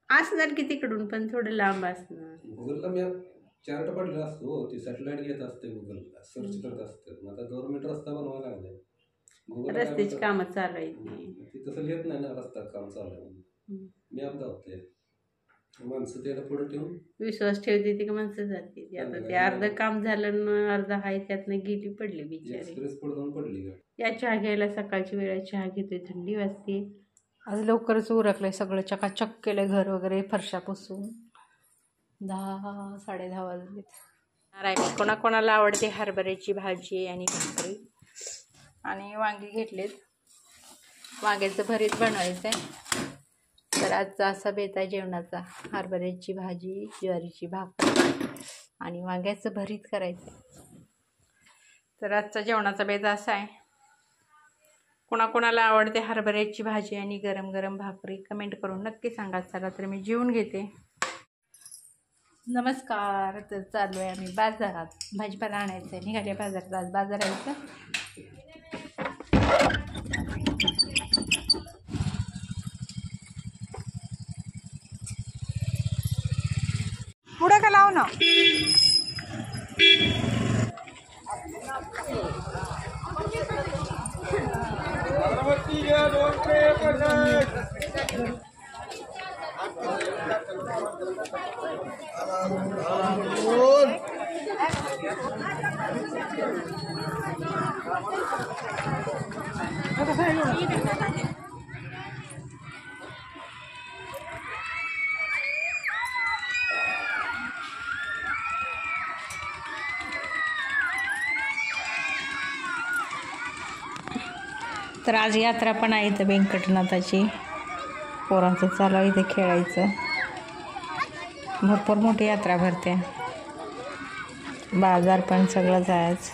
असणार की तिकडून पण थोडं लांब असणार. गुगलला मॅप चार्ट पडलेला असतो, ती सॅटेलाइट घेत असते, गुगलला सर्च करत असते. मग आता गव्हर्नमेंट रस्ता बनवायला लागलाय, गुगल रस्त्याची कामं चालू आहेत. ती तसं लिहित नाही ना रस्ता काम चालू आहे, मॅप धावते. माणसं त्याला पुढे ठेवून विश्वास ठेवते ती का माणसं जाते. आता ते अर्ध काम झालं न अर्ध आहे त्यातनं गेली पडली बिचारी. एक्सप्रेस पुढे जाऊन पडली. या चहा घ्यायला सकाळची वेळा चहा घेतोय, थंडी वाजते. आज लवकरच उरकलंय सगळं, चकाचक केलं घर वगैरे, फरशा पुसून 10 साडे 10 वाजलेत. कोणाकोणाला आवडते हरभऱ्याची भाजी आणि भाकरी. आणि वांगी घेतलेत, वांग्याचं भरीत बनवायचं आहे. तर आजचा असा बेत आहे जेवणाचा, हरभऱ्याची भाजी, ज्वारीची भाकरी आणि वांग्याचं भरीत करायचं आहे. तर आजचा जेवणाचा बेत असा आहे. कोणाकोणाला आवडते हरभऱ्याची भाजी आणि गरम गरम भाकरी कमेंट करून नक्की सांगा. चला तर मी जेवून घेते. नमस्कार. तर चालू आहे आम्ही बाजारात, भाजीपाला आणायचं आहे. निघाले बाजारात, आज बाजार यायचं. पुढे का लाव ना. तर आज यात्रा पण आहे इथं व्यंकटनाथाची. पोरांचं चालू आहे इथे खेळायचं. भरपूर मोठी यात्रा भरते, बाजार पण सगळंच आहे आज.